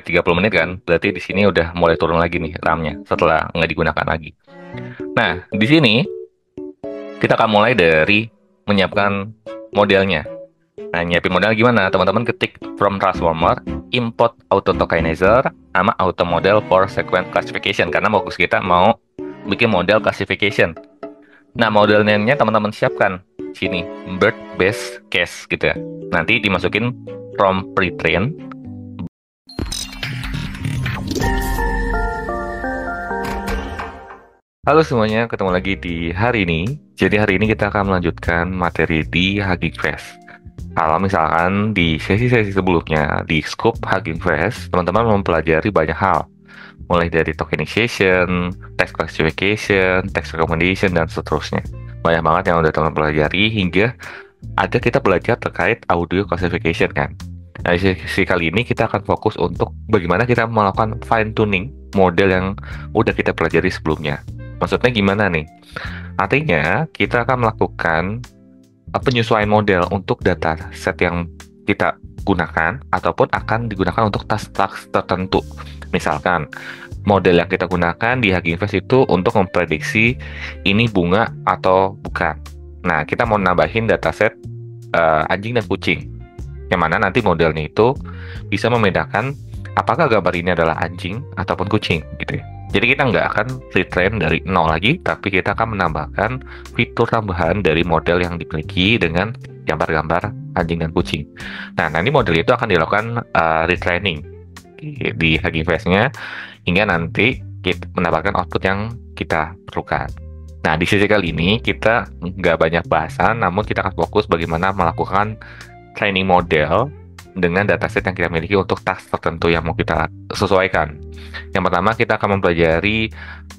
30 menit kan, berarti di sini udah mulai turun lagi nih RAM-nya setelah nggak digunakan lagi. Nah, di sini kita akan mulai dari menyiapkan modelnya. Nah, nyiapin model gimana? Teman-teman ketik from transformer, import auto tokenizer, sama auto model for sequence classification. Karena fokus kita mau bikin model classification. Nah, model name-nya teman-teman siapkan. Sini, bird base case gitu ya. Nanti dimasukin from pre-train. Halo semuanya, ketemu lagi di hari ini. Jadi hari ini kita akan melanjutkan materi di Hugging Face. Kalau misalkan di sesi-sesi sebelumnya di scope Hugging Face, teman-teman mempelajari banyak hal. Mulai dari tokenization, text classification, text recommendation, dan seterusnya. Banyak banget yang udah teman pelajari hingga ada kita belajar terkait audio classification kan. Nah, di sesi kali ini kita akan fokus untuk bagaimana kita melakukan fine tuning model yang udah kita pelajari sebelumnya. Maksudnya gimana nih? Artinya kita akan melakukan penyesuaian model untuk data set yang kita gunakan ataupun akan digunakan untuk task-task tertentu. Misalkan model yang kita gunakan di Hugging Face itu untuk memprediksi ini bunga atau bukan. Nah, kita mau nambahin dataset anjing dan kucing, yang mana nanti modelnya itu bisa membedakan apakah gambar ini adalah anjing ataupun kucing, gitu ya. Jadi kita nggak akan retrain dari nol lagi, tapi kita akan menambahkan fitur tambahan dari model yang dimiliki dengan gambar-gambar anjing dan kucing. Nah, nanti model itu akan dilakukan retraining di Hugging Face-nya hingga nanti kita mendapatkan output yang kita perlukan. Nah, di sesi kali ini kita nggak banyak bahasan, namun kita akan fokus bagaimana melakukan training model dengan dataset yang kita miliki untuk task tertentu yang mau kita sesuaikan. Yang pertama, kita akan mempelajari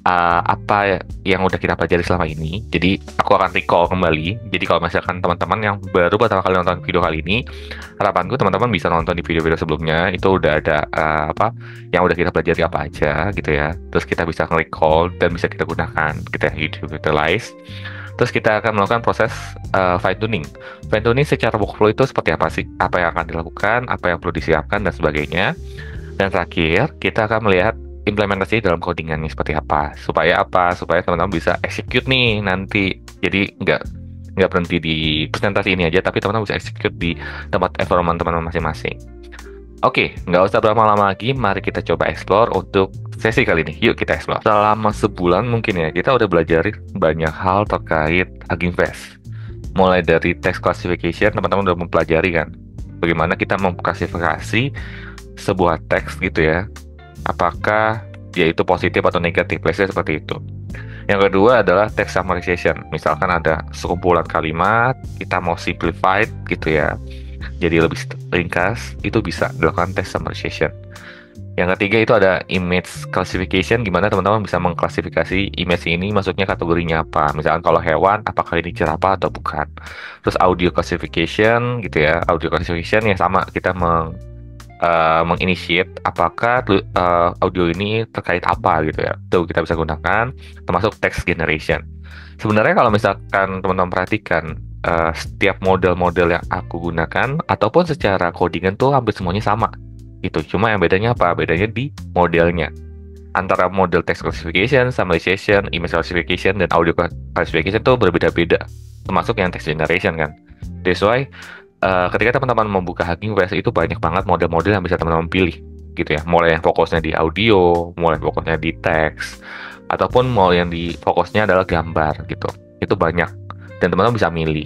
apa yang udah kita pelajari selama ini. Jadi, aku akan recall kembali. Jadi, kalau misalkan teman-teman yang baru pertama kali nonton video kali ini, harapanku teman-teman bisa nonton di video-video sebelumnya. Itu udah ada apa yang udah kita pelajari apa aja gitu ya. Terus kita bisa recall dan bisa kita gunakan, kita utilize. Terus kita akan melakukan proses fine tuning. Fine tuning secara workflow itu seperti apa sih? Apa yang akan dilakukan, apa yang perlu disiapkan dan sebagainya. Dan terakhir, kita akan melihat implementasi dalam codingannya seperti apa. Supaya apa? Supaya teman-teman bisa execute nih nanti. Jadi nggak berhenti di presentasi ini aja, tapi teman-teman bisa execute di tempat environment teman-teman masing-masing. Oke, nggak usah berlama-lama lagi, mari kita coba explore untuk sesi kali ini. Yuk kita explore. Selama sebulan mungkin ya, kita udah belajar banyak hal terkait Hugging Face. Mulai dari text classification, teman-teman udah mempelajari kan, bagaimana kita mengklasifikasi sebuah teks gitu ya. Apakah dia itu positif atau negatif, biasanya seperti itu. Yang kedua adalah text summarization. Misalkan ada sekumpulan kalimat, kita mau simplified gitu ya, jadi lebih ringkas, itu bisa dilakukan text summarization. Yang ketiga itu ada image classification, gimana teman-teman bisa mengklasifikasi image ini masuknya kategorinya apa. Misalkan kalau hewan, apakah ini jerapah atau bukan. Terus audio classification gitu ya, audio classification ya sama, kita menginitiate apakah audio ini terkait apa gitu ya. Itu kita bisa gunakan, termasuk text generation. Sebenarnya kalau misalkan teman-teman perhatikan, setiap model-model yang aku gunakan ataupun secara codingan tuh hampir semuanya sama. Itu cuma yang bedanya apa? Bedanya di modelnya. Antara model text classification, summarization, image classification, dan audio classification tuh berbeda-beda. Termasuk yang text generation kan. That's why ketika teman-teman membuka Hugging Face itu banyak banget model-model yang bisa teman-teman pilih gitu ya. Mulai yang fokusnya di audio, mulai fokusnya di teks, ataupun mau yang di fokusnya adalah gambar gitu. Itu banyak dan teman-teman bisa milih.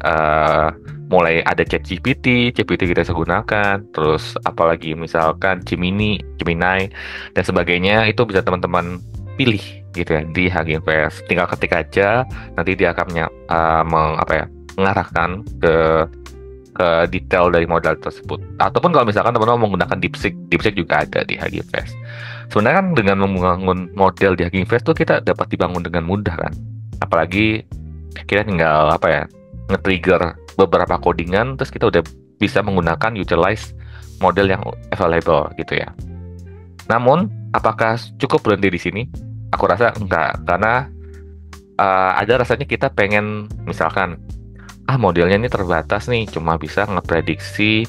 eh Mulai ada ChatGPT kita bisa gunakan, terus apalagi misalkan Gemini dan sebagainya, itu bisa teman-teman pilih gitu ya di Hugging Face. Tinggal ketik aja, nanti dia akan mengarahkan ke detail dari modal tersebut. Ataupun kalau misalkan teman-teman menggunakan DeepSeek juga ada di Hugging Face. Sebenarnya kan dengan membangun model di Hugging Face tuh kita dapat dibangun dengan mudah kan. Apalagi kita tinggal nge-trigger beberapa codingan, terus kita udah bisa menggunakan utilize model yang available gitu ya. Namun, apakah cukup berhenti di sini? Aku rasa enggak, karena ada rasanya kita pengen misalkan modelnya ini terbatas nih, cuma bisa ngeprediksi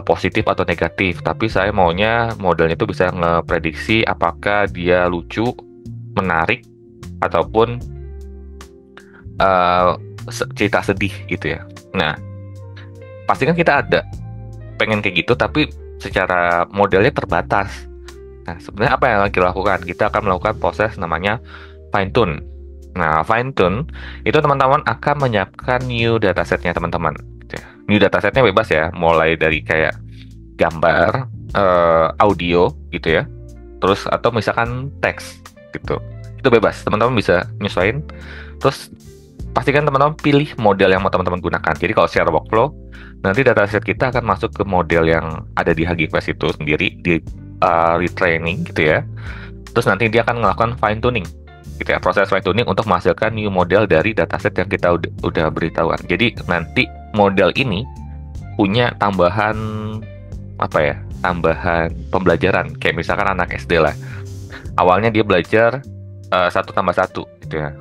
positif atau negatif, tapi saya maunya modelnya itu bisa ngeprediksi apakah dia lucu, menarik, ataupun uh, cerita sedih gitu ya. Nah, pasti kan kita ada pengen kayak gitu, tapi secara modelnya terbatas. Nah, sebenarnya apa yang kita lakukan? Kita akan melakukan proses namanya fine tune. Nah, fine tune itu teman-teman akan menyiapkan new datasetnya teman-teman. Gitu ya. New datasetnya bebas ya, mulai dari kayak gambar, audio gitu ya, terus atau misalkan teks gitu. Itu bebas, teman-teman bisa nyesuaiin. Terus pastikan teman-teman pilih model yang mau teman-teman gunakan. Jadi kalau share workflow, nanti dataset kita akan masuk ke model yang ada di Hugging Face itu sendiri, di retraining gitu ya. Terus nanti dia akan melakukan fine tuning gitu ya, proses fine tuning untuk menghasilkan new model dari dataset yang kita udah beritahuan. Jadi nanti model ini punya tambahan apa ya? Tambahan pembelajaran. Kayak misalkan anak SD lah. Awalnya dia belajar 1+1 gitu ya.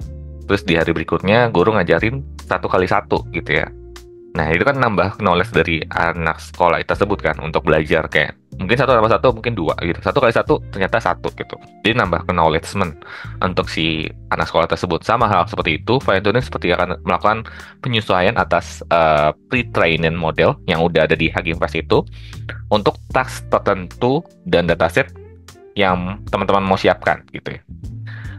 Terus di hari berikutnya guru ngajarin 1x1 gitu ya. Nah, itu kan nambah knowledge dari anak sekolah tersebut kan untuk belajar kayak mungkin 1+1 mungkin 2 gitu. 1x1 ternyata 1 gitu. Jadi nambah acknowledgement untuk si anak sekolah tersebut. Sama hal seperti itu, fine tuning seperti akan melakukan penyesuaian atas pre-trained model yang udah ada di Hugging Face itu untuk task tertentu dan dataset yang teman-teman mau siapkan gitu ya.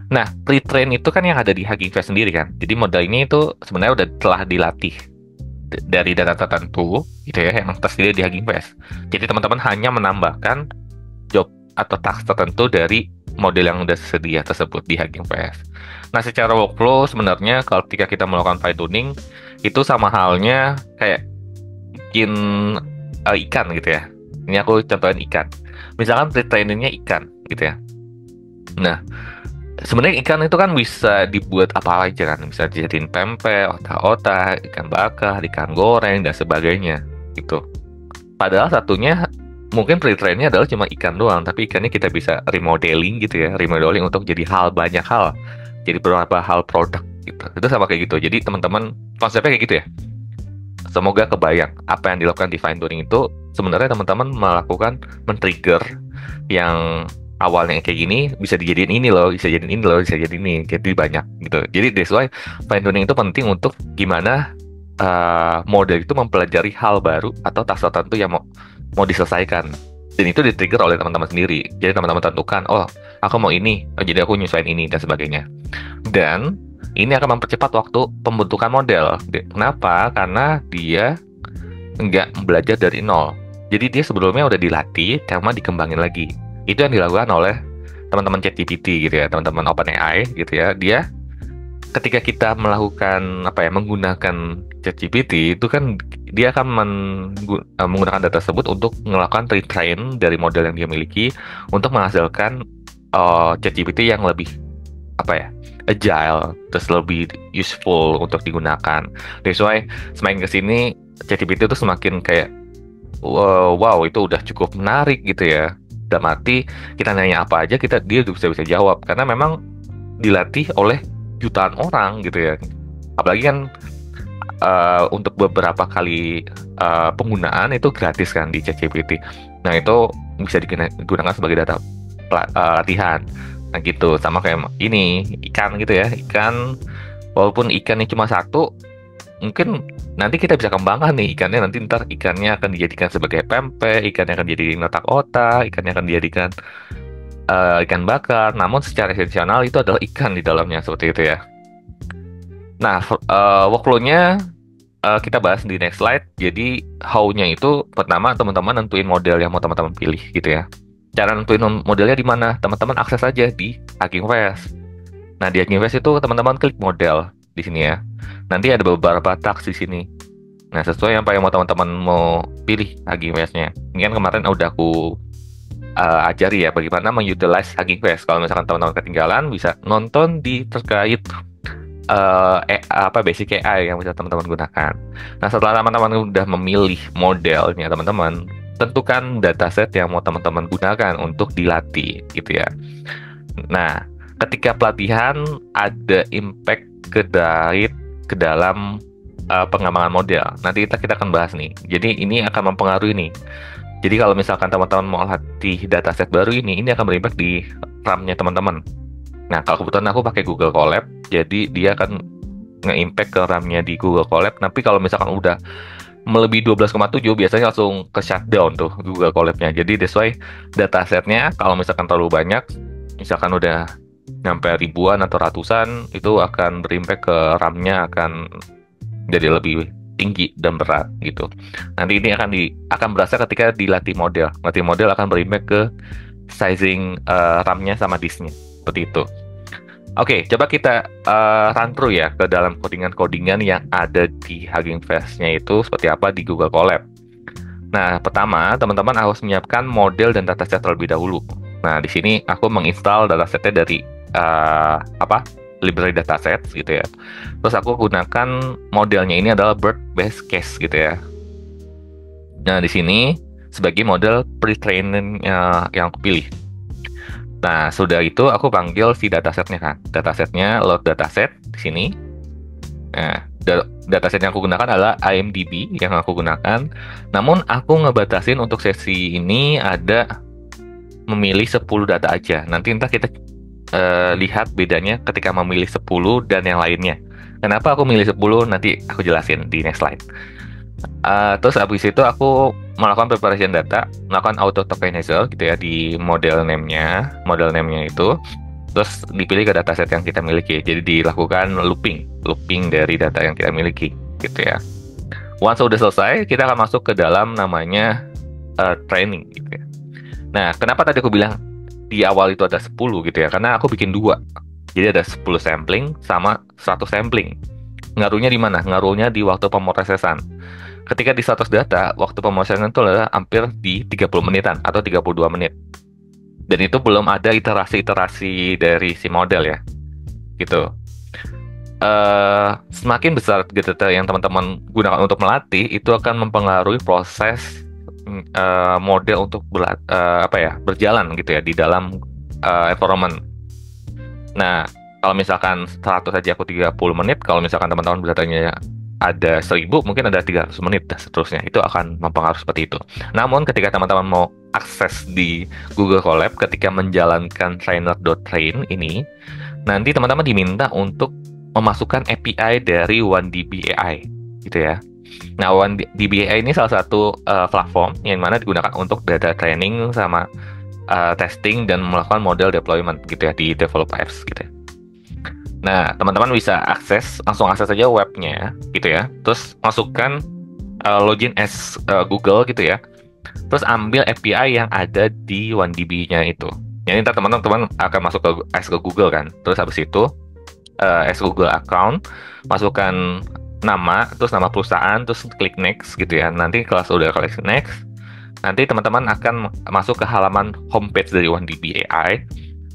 Nah, pre-train itu kan yang ada di Hugging Face sendiri kan. Jadi model ini itu sebenarnya udah telah dilatih dari data tertentu gitu ya yang tersedia di Hugging Face. Jadi teman-teman hanya menambahkan job atau task tertentu dari model yang udah sedia tersebut di Hugging Face. Nah, secara workflow sebenarnya kalau ketika kita melakukan fine tuning itu sama halnya kayak bikin ikan gitu ya. Ini aku contohin ikan. Misalkan pre-trainingnya ikan gitu ya. Nah, sebenarnya ikan itu kan bisa dibuat apa aja kan, bisa dijadiin pempek, otak-otak, ikan bakar, ikan goreng dan sebagainya gitu. Padahal satunya mungkin pre-trainnya adalah cuma ikan doang, tapi ikannya kita bisa remodeling gitu ya, remodeling untuk jadi banyak hal, jadi beberapa hal produk gitu. Itu sama kayak gitu. Jadi teman-teman konsepnya kayak gitu ya. Semoga kebayang apa yang dilakukan di fine tuning itu sebenarnya teman-teman melakukan men-trigger yang awalnya kayak gini bisa dijadiin ini loh, bisa jadiin ini loh, bisa jadiin ini, jadi banyak gitu. Jadi that's why fine tuning itu penting untuk gimana model itu mempelajari hal baru atau task tertentu yang mau diselesaikan. Dan itu di-trigger oleh teman-teman sendiri. Jadi teman-teman tentukan, oh aku mau ini, jadi aku nyesuaiin ini dan sebagainya. Dan ini akan mempercepat waktu pembentukan model. Kenapa? Karena dia nggak belajar dari nol. Jadi dia sebelumnya udah dilatih, cuma dikembangin lagi. Itu yang dilakukan oleh teman-teman ChatGPT gitu ya, teman-teman OpenAI gitu ya. Dia ketika kita melakukan menggunakan ChatGPT itu kan dia akan menggunakan data tersebut untuk melakukan retrain dari model yang dia miliki untuk menghasilkan ChatGPT yang lebih agile, terus lebih useful untuk digunakan. That's why semakin kesini ChatGPT itu semakin kayak wow itu udah cukup menarik gitu ya. Udah mati kita nanya apa aja dia bisa jawab karena memang dilatih oleh jutaan orang gitu ya. Apalagi kan untuk beberapa kali penggunaan itu gratis kan di ChatGPT. Nah itu bisa digunakan sebagai data latihan. Nah gitu, sama kayak ini ikan gitu ya. Ikan walaupun ikannya cuma satu, mungkin nanti kita bisa kembangkan nih ikannya. Nanti ntar ikannya akan dijadikan sebagai pempek, ikannya akan dijadikan otak-otak, ikannya akan dijadikan ikan bakar. Namun secara esensial itu adalah ikan di dalamnya seperti itu ya. Nah, workflow-nya kita bahas di next slide. Jadi how-nya itu pertama teman-teman nentuin model yang mau teman-teman pilih gitu ya. Cara nentuin modelnya di mana? Teman-teman akses aja di Hugging Face. Nah, di Hugging Face itu teman-teman klik model di sini ya. Nanti ada beberapa task di sini. Nah, sesuai apa yang mau teman-teman mau pilih Hugging Face-nya. Ini kan kemarin udah aku ajari ya bagaimana mengutilize Hugging Face. Kalau misalkan teman-teman ketinggalan bisa nonton di terkait basic AI yang bisa teman-teman gunakan. Nah, setelah teman-teman udah memilih modelnya teman-teman, tentukan dataset yang mau teman-teman gunakan untuk dilatih gitu ya. Nah, ketika pelatihan ada impact ke dalam pengembangan model. Nanti kita akan bahas nih. Jadi ini akan mempengaruhi nih. Jadi kalau misalkan teman-teman mau latih dataset baru ini akan berimpact di RAM-nya teman-teman. Nah, kalau kebetulan aku pakai Google Colab, jadi dia akan nge-impact ke RAM-nya di Google Colab. Tapi kalau misalkan udah melebihi 12,7 biasanya langsung ke shutdown tuh Google Colab-nya. Jadi that's why datasetnya kalau misalkan terlalu banyak, misalkan udah nyampe ribuan atau ratusan, itu akan berimpact ke RAM-nya, akan jadi lebih tinggi dan berat gitu. Nanti ini akan berasa ketika dilatih model. Latih model akan berimpact ke sizing RAM-nya sama disknya. Seperti itu. Oke, coba kita run through ya ke dalam codingan-codingan yang ada di Hugging Face-nya itu seperti apa di Google Colab. Nah, pertama, teman-teman harus menyiapkan model dan dataset terlebih dahulu. Nah, di sini aku menginstal datasetnya dari library dataset gitu ya. Terus aku gunakan modelnya ini adalah Bird Base Case gitu ya. Nah, di sini sebagai model pre-training yang aku pilih. Nah, sudah itu aku panggil si datasetnya kan. Datasetnya load dataset di sini. Nah, dataset yang aku gunakan adalah IMDb yang aku gunakan. Namun aku ngebatasin untuk sesi ini ada memilih 10 data aja. Nanti entah kita lihat bedanya ketika memilih 10 dan yang lainnya. Kenapa aku milih 10? Nanti aku jelasin di next slide. Terus habis itu aku melakukan preparation data, melakukan auto tokenizer gitu ya di model name-nya itu. Terus dipilih ke dataset yang kita miliki. Jadi dilakukan looping dari data yang kita miliki gitu ya. Once sudah selesai, kita akan masuk ke dalam namanya training gitu ya. Nah, kenapa tadi aku bilang di awal itu ada 10 gitu ya, karena aku bikin 2. Jadi ada 10 sampling sama 100 sampling. Ngaruhnya di mana? Ngaruhnya di waktu pemrosesan. Ketika di 100 data, waktu pemrosesan itu adalah hampir di 30 menitan atau 32 menit. Dan itu belum ada iterasi-iterasi dari si model ya. Gitu. Semakin besar data yang teman-teman gunakan untuk melatih, itu akan mempengaruhi proses model untuk berjalan gitu ya di dalam environment. Nah, kalau misalkan 100 saja aku 30 menit, kalau misalkan teman-teman datanya ada 1000, mungkin ada 300 menit dan seterusnya. Itu akan mempengaruhi seperti itu. Namun ketika teman-teman mau akses di Google Colab, ketika menjalankan trainer.train ini, nanti teman-teman diminta untuk memasukkan API dari OneDB AI gitu ya. Nah, OneDB AI ini salah satu platform yang mana digunakan untuk data training sama testing dan melakukan model deployment gitu ya di develop apps gitu ya. Nah, teman-teman bisa langsung akses aja webnya gitu ya. Terus masukkan login as Google gitu ya. Terus ambil API yang ada di OneDB-nya itu. Jadi ntar teman-teman akan masuk ke Google kan. Terus habis itu as Google account, masukkan nama, terus nama perusahaan, terus klik next gitu ya. Nanti kalau sudah klik next, nanti teman-teman akan masuk ke halaman homepage dari OneDB AI.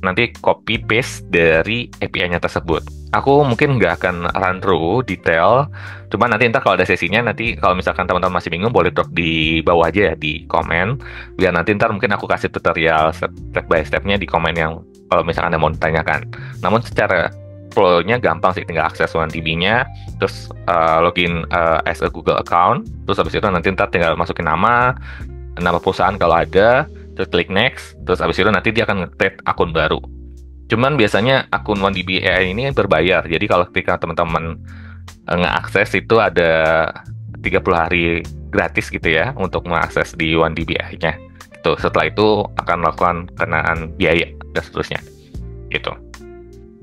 Nanti copy paste dari API-nya tersebut. Aku mungkin nggak akan run through detail, cuma nanti ntar kalau ada sesinya, nanti kalau misalkan teman-teman masih bingung, boleh drop di bawah aja ya di komen, biar nanti ntar mungkin aku kasih tutorial step by step-nya di komen yang kalau misalkan ada mau ditanyakan. Namun secara flow-nya gampang sih, tinggal akses OneDB-nya, terus login as a Google account, terus habis itu nanti ntar tinggal masukin nama perusahaan kalau ada, terus klik next, terus habis itu nanti dia akan nge-create akun baru. Cuman biasanya akun OneDB AI ini berbayar, jadi kalau ketika teman-teman nge-akses itu ada 30 hari gratis gitu ya, untuk mengakses di OneDB AI-nya. Gitu. Setelah itu akan melakukan kenaan biaya dan seterusnya. Gitu.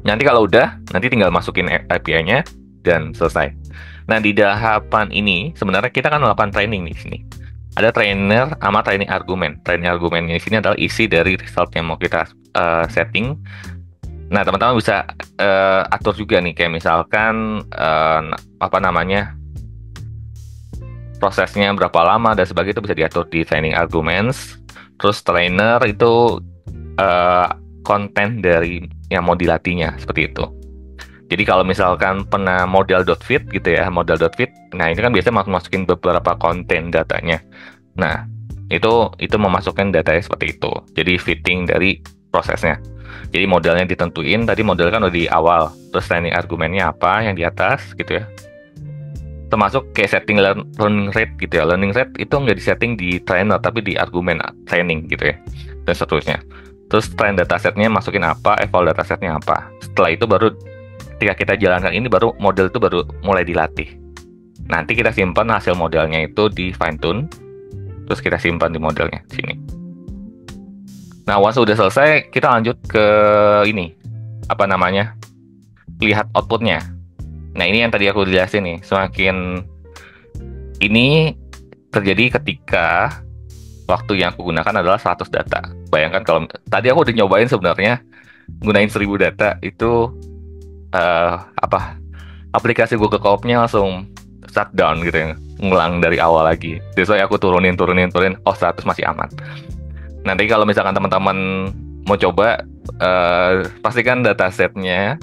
Nanti kalau udah, nanti tinggal masukin API-nya dan selesai. Nah, di tahapan ini sebenarnya kita kan melakukan training di sini. Ada trainer sama training argumen. Training argumen di sini adalah isi dari result yang mau kita setting. Nah, teman-teman bisa atur juga nih, kayak misalkan prosesnya berapa lama dan sebagainya, itu bisa diatur di training arguments. Terus trainer itu konten dari yang mau dilatihnya seperti itu. Jadi kalau misalkan pernah model.fit gitu ya, model.fit, nah ini kan biasanya masukin beberapa konten datanya. Nah, itu memasukkan datanya seperti itu. Jadi fitting dari prosesnya. Jadi modelnya ditentuin, tadi model kan udah di awal. Terus training argumennya apa yang di atas gitu ya. termasuk kayak setting learning rate gitu ya. Learning rate itu nggak disetting di trainer tapi di argumen training gitu ya, dan seterusnya. Terus train datasetnya masukin apa, eval datasetnya apa. Setelah itu baru ketika kita jalankan ini baru model itu baru mulai dilatih. Nanti kita simpan hasil modelnya itu di fine tune, terus kita simpan di modelnya sini. Nah, once udah selesai, kita lanjut ke ini, apa namanya, lihat outputnya. Nah, ini yang tadi aku jelasin nih, semakin ini terjadi ketika waktu yang aku gunakan adalah 100 data. Bayangkan kalau tadi aku udah nyobain sebenarnya gunain 1000 data itu aplikasi Google Co-op-nya langsung shutdown gitu ya, ngulang dari awal lagi. Jadi aku turunin, oh 100 masih aman. Nanti kalau misalkan teman-teman mau coba, pastikan datasetnya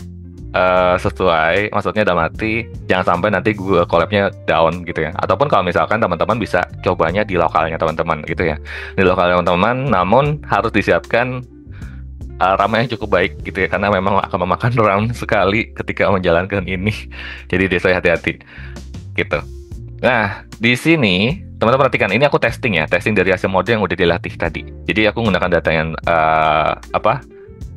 sesuai, maksudnya udah mati, jangan sampai nanti Google Colab-nya down gitu ya. Ataupun kalau misalkan teman-teman bisa cobanya di lokalnya teman-teman gitu ya, di lokalnya teman-teman, namun harus disiapkan RAM yang cukup baik gitu ya, karena memang akan memakan RAM sekali ketika menjalankan ini. Jadi desa hati-hati gitu. Nah, di sini teman-teman perhatikan, ini aku testing ya, testing dari hasil model yang udah dilatih tadi. Jadi aku menggunakan data yang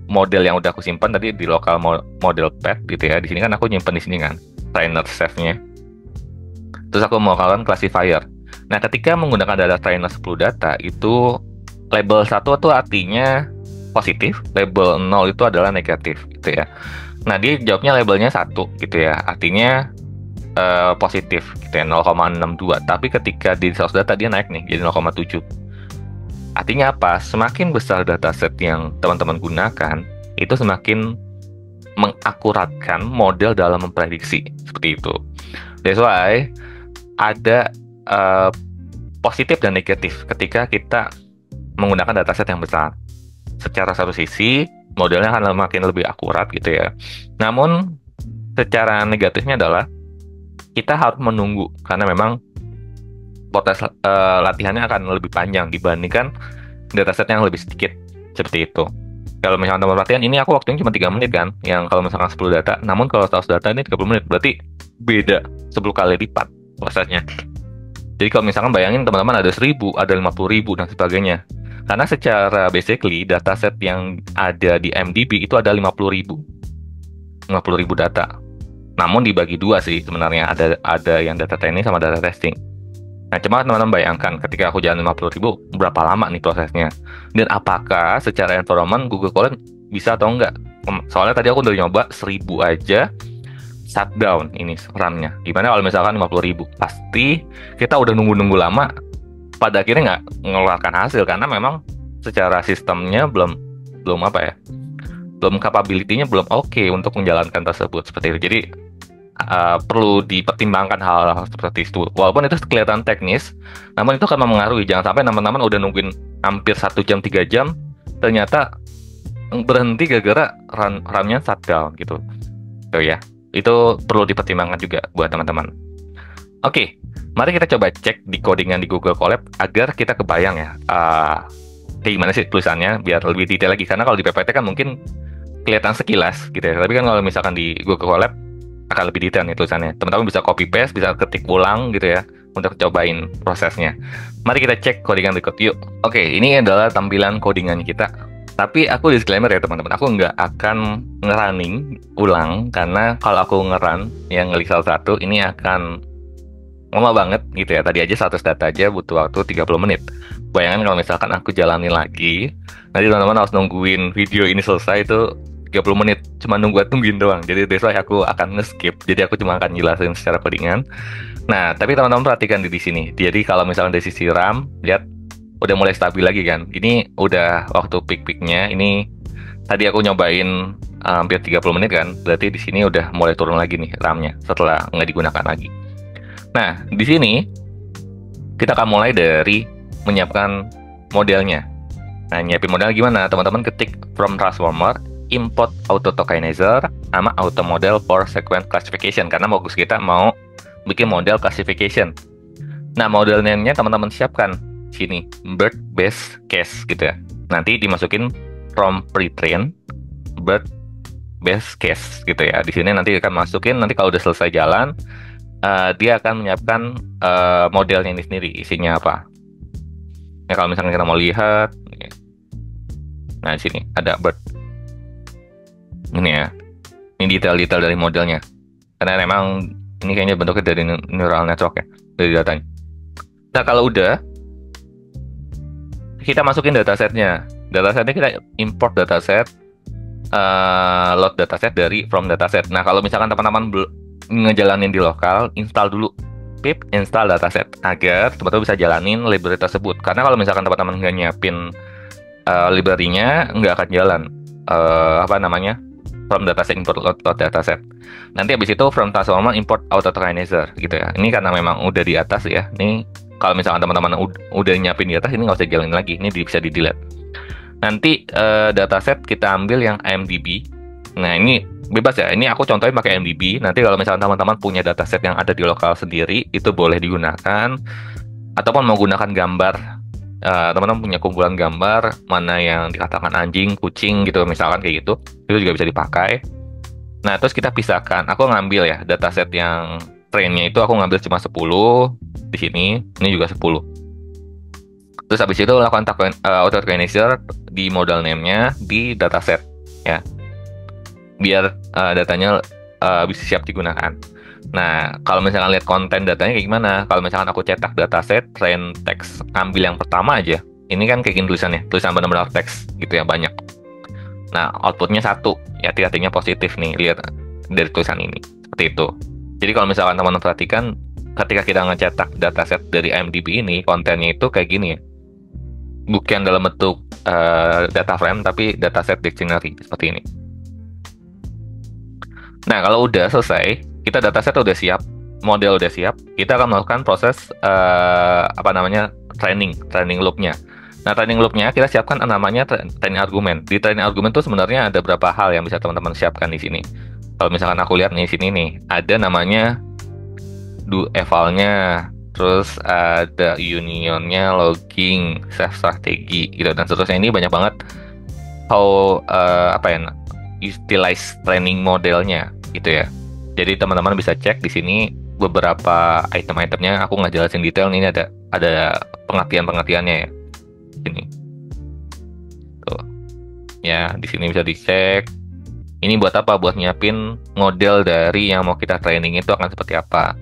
model yang udah aku simpan tadi di lokal model pad gitu ya. Di sini kan aku nyimpan di sini kan trainer save-nya. Terus aku mau melakukan classifier. Nah, ketika menggunakan data trainer 10 data itu label 1 itu artinya positif, label 0 itu adalah negatif gitu ya. Nah, dia jawabnya labelnya 1 gitu ya. Artinya positif gitu ya, 0,62. Tapi ketika di source data dia naik nih jadi 0,7. Artinya apa? Semakin besar dataset yang teman-teman gunakan, itu semakin mengakuratkan model dalam memprediksi. Seperti itu. That's why ada positif dan negatif ketika kita menggunakan dataset yang besar. Secara satu sisi, modelnya akan makin lebih akurat gitu ya. Namun, secara negatifnya adalah kita harus menunggu, karena memang proses latihannya akan lebih panjang dibandingkan dataset yang lebih sedikit, seperti itu. Kalau misalkan teman perhatian, ini aku waktunya cuma 3 menit kan, yang kalau misalkan 10 data, namun kalau 100 data ini 30 menit, berarti beda 10 kali lipat prosesnya. Jadi kalau misalkan bayangin teman-teman ada 1000, ada 50.000 dan sebagainya. Karena secara basically dataset yang ada di MDB itu ada 50.000 data. Namun dibagi dua sih sebenarnya, ada yang data training sama data testing. Nah, cuma teman-teman bayangkan ketika aku jalan 50.000, berapa lama nih prosesnya? Dan apakah secara environment Google Colab bisa atau enggak? Soalnya tadi aku udah nyoba 1000 aja shutdown ini RAM-nya. Gimana kalau misalkan 50.000? Pasti kita udah nunggu-nunggu lama, pada akhirnya nggak mengeluarkan hasil karena memang secara sistemnya belum capability-nya belum oke untuk menjalankan tersebut, seperti itu. Jadi perlu dipertimbangkan hal-hal seperti itu. Walaupun itu kelihatan teknis, namun itu akan mempengaruhi. Jangan sampai teman-teman udah nungguin hampir 1 jam, 3 jam, ternyata berhenti gara-gara RAM-nya shutdown gitu. Tuh ya, itu perlu dipertimbangkan juga buat teman-teman. Oke, mari kita coba cek di codingan di Google Colab agar kita kebayang ya kayak gimana sih tulisannya biar lebih detail lagi. Karena kalau di PPT kan mungkin kelihatan sekilas gitu ya. Tapi kan kalau misalkan di Google Colab akan lebih detail nih tulisannya. Teman-teman bisa copy paste, bisa ketik ulang gitu ya untuk cobain prosesnya. Mari kita cek codingan berikut yuk. Oke, ini adalah tampilan codingan kita. Tapi aku disclaimer ya teman-teman, aku nggak akan ngerunning ulang karena kalau aku ngerun yang ngelik salah satu ini akan lama banget gitu ya. Tadi aja 100 data aja butuh waktu 30 menit. Bayangkan kalau misalkan aku jalanin lagi, nanti teman-teman harus nungguin video ini selesai itu 30 menit, cuma nungguin doang. Jadi besok aku akan nge-skip. Jadi aku cuma akan jelasin secara codingan. Nah, tapi teman-teman perhatikan di sini. Jadi kalau misalnya dari sisi RAM, lihat udah mulai stabil lagi kan. Ini udah waktu peak-peaknya. Ini tadi aku nyobain hampir 30 menit kan. Berarti di sini udah mulai turun lagi nih RAM-nya setelah nggak digunakan lagi. Nah, di sini kita akan mulai dari menyiapkan modelnya. Nah, nyiapin model gimana? Teman-teman ketik from transformer, import auto tokenizer, sama auto model for sequence classification. Karena fokus kita mau bikin model classification. Nah, model name-nya teman-teman siapkan sini, bird base case gitu ya. Nanti dimasukin from pre-train bird base case gitu ya. Di sini nanti akan masukin, nanti kalau udah selesai jalan, dia akan menyiapkan modelnya ini sendiri, isinya apa. Ya kalau misalkan kita mau lihat, nah di sini ada bird. Ini ya, ini detail-detail dari modelnya. Karena memang ini kayaknya bentuknya dari neural network ya, dari datanya. Nah kalau udah, kita masukin datasetnya. Datasetnya kita import dataset, load dataset dari from dataset. Nah kalau misalkan teman-teman ngejalanin di lokal, install dulu pip install dataset agar teman-teman bisa jalanin library tersebut. Karena kalau misalkan teman-teman nggak nyiapin library-nya, nggak akan jalan apa namanya from dataset import load dataset. Nanti habis itu from transformer import auto tokenizer gitu ya. Ini karena memang udah di atas ya. Ini kalau misalkan teman-teman udah nyiapin di atas, ini nggak usah jalanin lagi. Ini bisa di delete. Nanti dataset kita ambil yang IMDb. Nah ini bebas ya. Ini aku contohin pakai IMDb. Nanti kalau misalkan teman-teman punya dataset yang ada di lokal sendiri, itu boleh digunakan. Ataupun mau gunakan gambar, teman-teman punya kumpulan gambar mana yang dikatakan anjing, kucing gitu, misalkan kayak gitu, itu juga bisa dipakai. Nah terus kita pisahkan. Aku ngambil ya dataset yang trainnya itu aku ngambil cuma 10 di sini. Ini juga 10. Terus habis itu lakukan auto tokenizer di model name-nya di dataset ya, biar datanya bisa siap digunakan. Nah kalau misalkan lihat konten datanya kayak gimana, kalau misalkan aku cetak dataset train text, ambil yang pertama aja, ini kan kayak gini tulisannya, tulisan benar-benar teks gitu ya, banyak. Nah outputnya 1 ya, artinya positif nih, lihat dari tulisan ini seperti itu. Jadi kalau misalkan teman-teman perhatikan, ketika kita ngecetak dataset dari IMDb ini, kontennya itu kayak gini ya, bukan dalam bentuk data frame, tapi dataset dictionary seperti ini. Nah kalau udah selesai, kita dataset udah siap, model udah siap, kita akan melakukan proses training loopnya. Nah training loopnya kita siapkan namanya training argument. Di training argument itu sebenarnya ada beberapa hal yang bisa teman-teman siapkan di sini. Kalau misalkan aku lihat nih sini nih, ada namanya do evalnya, terus ada unionnya, logging, save strategi gitu dan seterusnya. Ini banyak banget how utilize training modelnya gitu ya. Jadi teman-teman bisa cek di sini beberapa item-itemnya. Aku nggak jelasin detail, ini ada pengertian-pengertiannya ya. Sini. Tuh. Ya, di sini bisa dicek. Ini buat apa? Buat nyiapin model dari yang mau kita training itu akan seperti apa.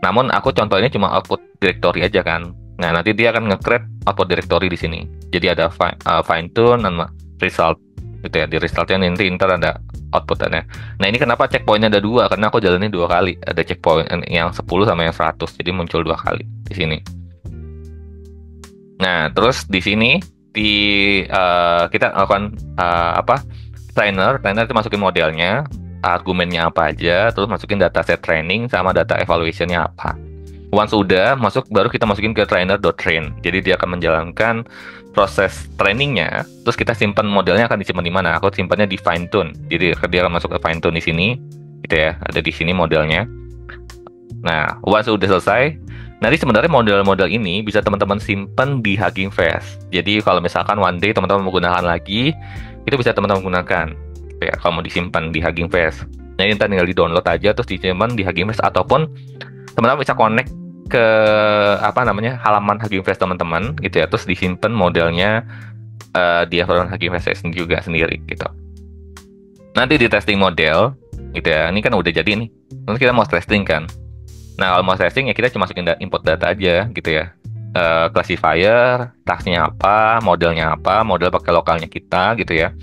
Namun aku contohnya cuma output directory aja kan. Nah, nanti dia akan nge-create output directory di sini. Jadi ada fine tune dan result gitu ya. Di resultnya nanti ntar ada outputnya. Nah, ini kenapa checkpointnya ada 2? Karena aku jalanin 2 kali. Ada checkpoint yang 10 sama yang 100. Jadi muncul 2 kali di sini. Nah, terus di sini kita lakukan trainer itu masukin modelnya, argumennya apa aja, terus masukin dataset training sama data evaluationnya apa. Once udah masuk, baru kita masukin ke trainer.train. Jadi dia akan menjalankan proses trainingnya, terus kita simpan modelnya akan disimpan di mana? Aku simpannya di fine tune. Jadi dia akan masuk ke fine tune di sini, gitu ya. Ada di sini modelnya. Nah, once udah selesai, nanti sebenarnya model-model ini bisa teman-teman simpan di Hugging Face. Jadi kalau misalkan one day teman-teman menggunakan lagi, itu bisa teman-teman gunakan ya, kalau mau disimpan di Hugging Face. Nah ini tinggal di download aja terus disimpan di Hugging Face, ataupun teman-teman bisa connect ke halaman Hugging Face teman-teman gitu ya, terus disimpan modelnya di Hugging Face juga sendiri gitu. Nanti di testing model gitu ya, ini kan udah jadi nih, nanti kita mau testing kan. Nah kalau mau testing ya kita cuma masukin input data aja gitu ya, classifier, tasknya apa, modelnya apa, model pakai lokalnya kita gitu ya,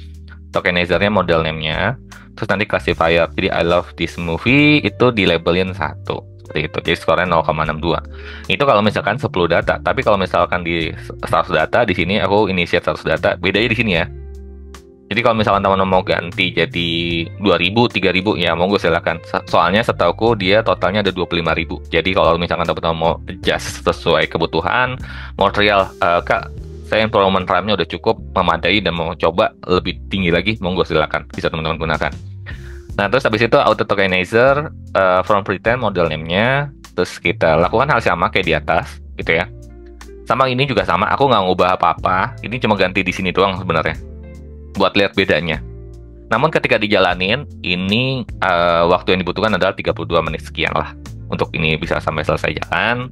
tokenizernya model name-nya, terus nanti classifier. Jadi I love this movie itu di labelin 1 seperti itu, jadi skornya 0,62. Itu kalau misalkan 10 data. Tapi kalau misalkan di 100 data, di sini aku initiate 100 data, bedanya di sini ya. Jadi kalau misalkan teman-teman mau ganti jadi 2000, 3000 ya monggo silakan. Soalnya setauku dia totalnya ada 25.000. Jadi kalau misalkan teman-teman mau adjust sesuai kebutuhan, mau trial, Kak, saya improvement RAM-nya udah cukup memadai dan mau coba lebih tinggi lagi, monggo silakan, bisa teman-teman gunakan. Nah, terus habis itu auto tokenizer from pretend model name-nya, terus kita lakukan hal sama kayak di atas gitu ya. Sama ini juga sama, aku nggak ngubah apa-apa, ini cuma ganti di sini doang sebenarnya, buat lihat bedanya. Namun ketika dijalanin, ini waktu yang dibutuhkan adalah 32 menit sekian lah. untuk ini bisa sampai selesai jalan.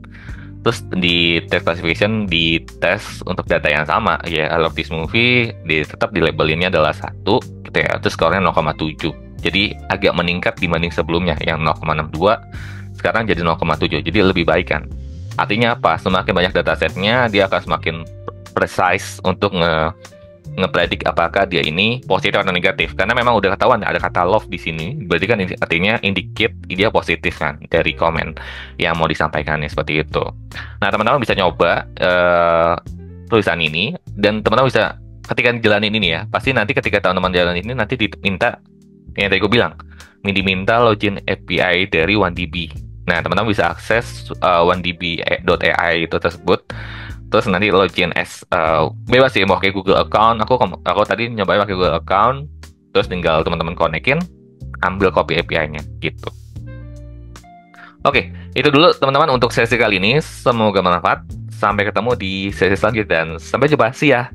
Terus di text classification di tes untuk data yang sama ya, I love this movie tetap di labelinnya adalah 1 gitu ya. Terus skornya 0,7. Jadi agak meningkat dibanding sebelumnya yang 0,62 sekarang jadi 0,7. Jadi lebih baik kan. Artinya apa? Semakin banyak datasetnya dia akan semakin precise untuk ngepredik apakah dia ini positif atau negatif, karena memang udah ketahuan ada kata love di sini, berarti kan artinya indicate dia positif kan dari komen yang mau disampaikannya seperti itu. Nah, teman-teman bisa nyoba tulisan ini, dan teman-teman bisa ketika jalanin ini ya, pasti nanti ketika teman-teman jalanin ini nanti diminta yang tadi gue bilang, diminta login API dari OneDB. Nah, teman-teman bisa akses onedb.ai itu tersebut. Terus nanti login bebas sih mau pakai Google account. Aku tadi nyobain pakai Google account. Terus tinggal teman-teman konekin, ambil copy API-nya gitu. Oke, itu dulu teman-teman untuk sesi kali ini. Semoga bermanfaat. Sampai ketemu di sesi selanjutnya dan sampai jumpa. See ya.